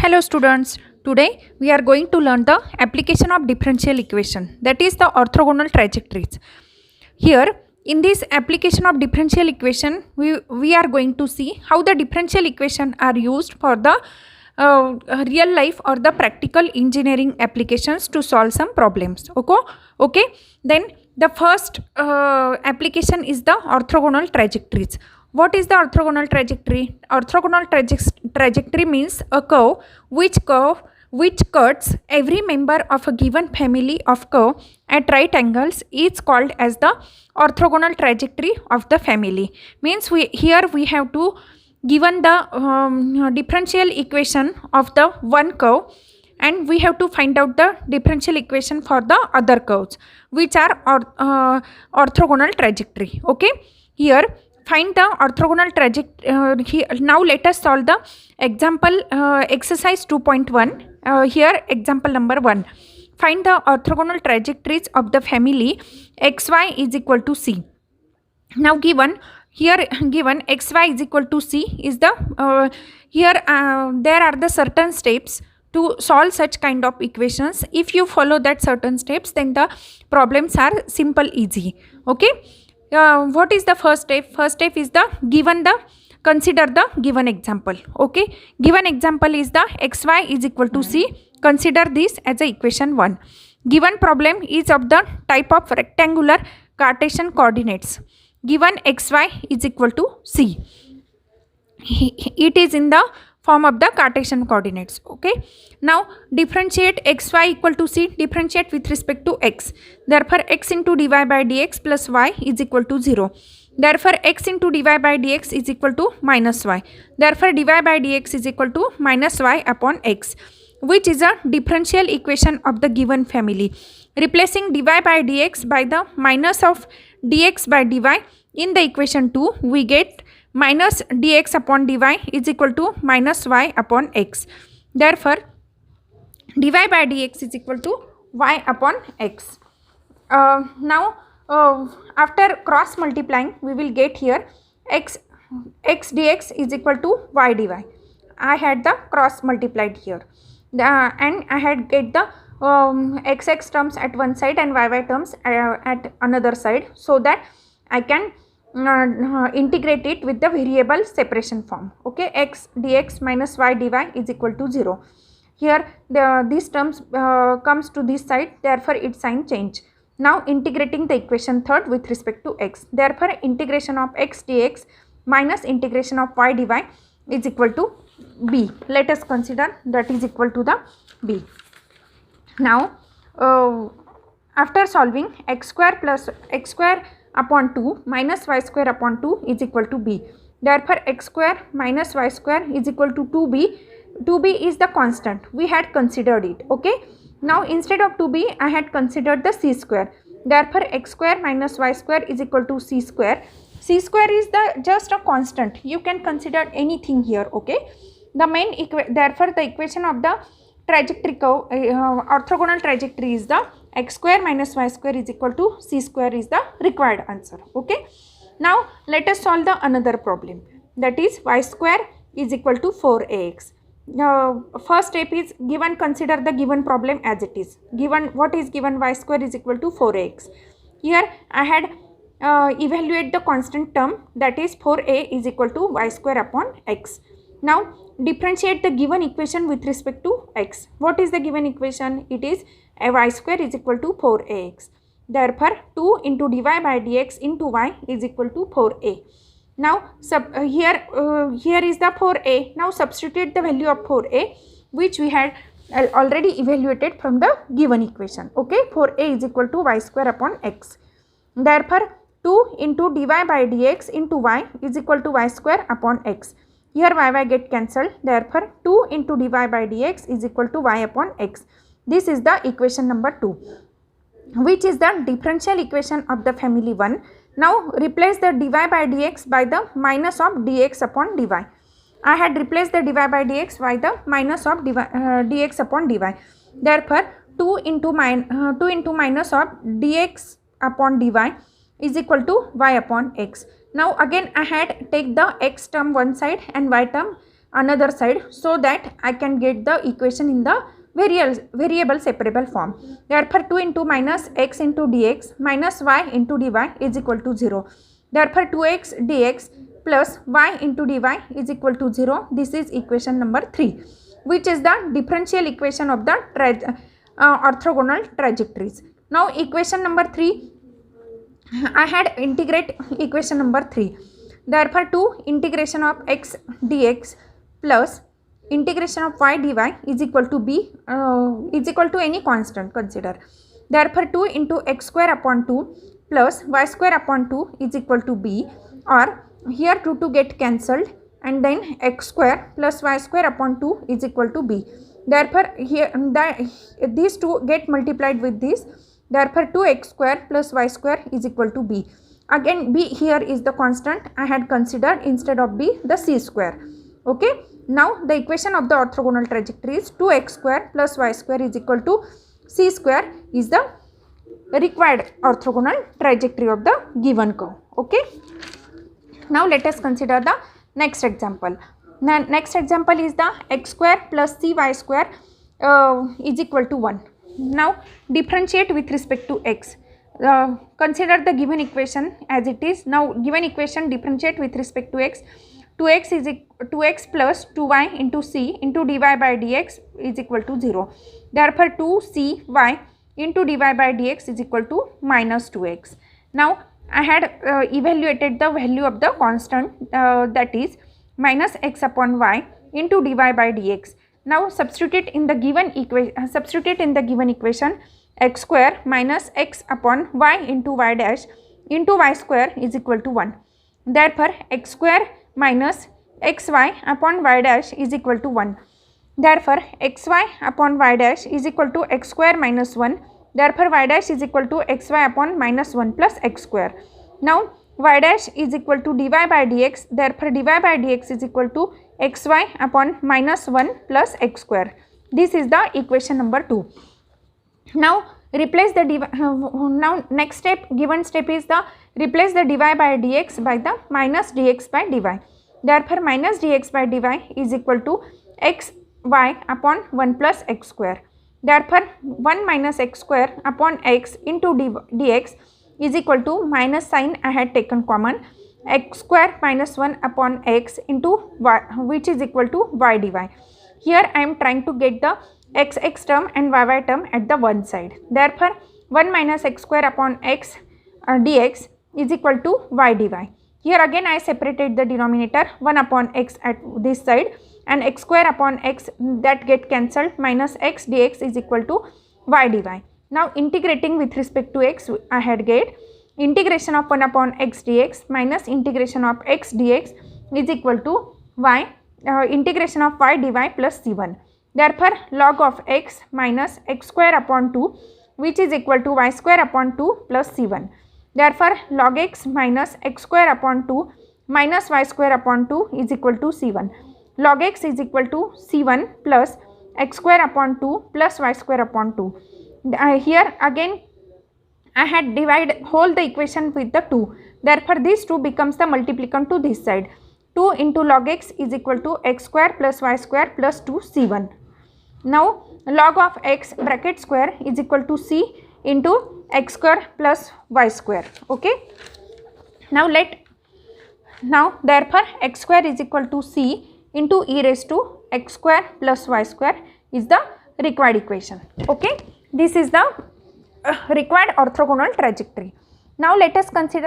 Hello students, today we are going to learn the application of differential equation, that is the orthogonal trajectories. Here in this application of differential equation we are going to see how the differential equation are used for the real life or the practical engineering applications to solve some problems. Okay, then the first application is the orthogonal trajectories. What is the orthogonal trajectory? Orthogonal trajectory means a curve which cuts every member of a given family of curve at right angles is called as the orthogonal trajectory of the family. Means we have to given the differential equation of the one curve, and we have to find out the differential equation for the other curves which are orthogonal trajectory. Okay, here find the orthogonal trajectory. Now let us solve the example exercise 2.1. Here example number 1. Find the orthogonal trajectories of the family xy is equal to c. Now given xy is equal to c is the there are the certain steps to solve such kind of equations. If you follow that certain steps, then the problems are simple, easy. Okay, what is the first step? First step is consider the given example. Okay, given example is the xy is equal to c. Consider this as a equation 1. Given problem is of the type of rectangular Cartesian coordinates. Given xy is equal to c. It is in the form of the Cartesian coordinates. Okay, now differentiate xy equal to c, differentiate with respect to x. Therefore x into dy by dx plus y is equal to 0. Therefore x into dy by dx is equal to minus y. Therefore dy by dx is equal to minus y upon x, which is a differential equation of the given family. Replacing dy by dx by the minus of dx by dy in the equation 2, we get minus dx upon dy is equal to minus y upon x. Therefore dy by dx is equal to y upon x. Now after cross multiplying, we will get here x dx is equal to y dy. I had the cross multiplied here, and I had get the xx terms at one side and yy terms at another side, so that I can integrate it with the variable separation form. Okay, x dx minus y dy is equal to 0. Here these terms comes to this side, therefore its sign change. Now integrating the equation third with respect to x. Therefore integration of x dx minus integration of y dy is equal to b. Let us consider that is equal to the b. Now after solving x square upon 2 minus y square upon 2 is equal to b. Therefore x square minus y square is equal to 2b. 2b is the constant, we had considered it. Okay, now instead of 2b I had considered the c square. Therefore x square minus y square is equal to c square. C square is the just a constant, you can consider anything here. Okay, the main therefore the equation of the trajectory curve orthogonal trajectory is the x square minus y square is equal to c square is the required answer. Okay, now let us solve the another problem, that is y square is equal to 4ax. First step is given, consider the given problem as it is. Given what is given, y square is equal to 4ax. Here I had evaluate the constant term, that is 4a is equal to y square upon x. Now differentiate the given equation with respect to x. What is the given equation? It is y square is equal to 4ax. Therefore 2 into dy by dx into y is equal to 4a. Now here is the 4a. Now substitute the value of 4a which we had already evaluated from the given equation. Okay, 4a is equal to y square upon x. Therefore 2 into dy by dx into y is equal to y square upon x. Here y get cancelled, therefore 2 into dy by dx is equal to y upon x. This is the equation number 2, which is the differential equation of the family 1. Now replace the dy by dx by the minus of dx upon dy. I had replaced the dy by dx by the minus of dx upon dy. Therefore 2 into minus of dx upon dy is equal to y upon x. Now again I had take the x term one side and y term another side, so that I can get the equation in the variable separable form. Therefore 2 into minus x into dx minus y into dy is equal to 0. Therefore 2x dx plus y into dy is equal to 0. This is equation number 3, which is the differential equation of the orthogonal trajectories. Now equation number 3, I had integrate equation number 3. Therefore 2 integration of x dx plus integration of y dy is equal to b is equal to any constant, consider. Therefore 2 into x square upon 2 plus y square upon 2 is equal to b, or here 2 get cancelled, and then x square plus y square upon 2 is equal to b. Therefore here these two get multiplied with this. Therefore 2x square plus y square is equal to b. Again b here is the constant I had considered, instead of b the c square. Okay. Now the equation of the orthogonal trajectory is 2x square plus y square is equal to c square is the required orthogonal trajectory of the given curve. Okay. Now let us consider the next example. Now next example is the x square plus cy square is equal to 1. Now differentiate with respect to x. Consider the given equation as it is. Now given equation differentiate with respect to x. 2x is 2x plus 2y into c into dy by dx is equal to 0. Therefore 2cy into dy by dx is equal to minus 2x. Now I had evaluated the value of the constant, that is minus x upon y into dy by dx. Now substitute in the given equation, x square minus x upon y into y dash into y square is equal to 1. Therefore x square minus xy upon y dash is equal to 1. Therefore xy upon y dash is equal to x square minus 1. Therefore y dash is equal to xy upon minus 1 plus x square. Now y dash is equal to dy by dx. Therefore dy by dx is equal to xy upon minus 1 plus x square. This is the equation number 2. Now replace the now next step, given step is the replace the dy by dx by the minus dx by dy. Therefore minus dx by dy is equal to xy upon 1 plus x square. Therefore 1 minus x square upon x into dx is equal to minus sign I had taken common, x square minus 1 upon x into y, which is equal to y dy. Here I am trying to get the x term and y term at the one side. Therefore 1 minus x square upon x dx is equal to y dy. Here again I separated the denominator, 1 upon x at this side and x square upon x that get cancelled, minus x dx is equal to y dy. Now integrating with respect to x, I had get integration of 1 upon x dx minus integration of x dx is equal to y integration of y dy plus c1. Therefore log of x minus x square upon 2, which is equal to y square upon 2 plus c1. Therefore log x minus x square upon 2 minus y square upon 2 is equal to c1. Log x is equal to c1 plus x square upon 2 plus y square upon 2. Here again I had divided whole the equation with the 2. Therefore this 2 becomes the multiplicand to this side. 2 into log x is equal to x square plus y square plus 2 c1. Now log of x bracket square is equal to c into x square plus y square. Okay. Now therefore x square is equal to c into e raised to x square plus y square is the required equation. Okay. This is the required orthogonal trajectory. Now let us consider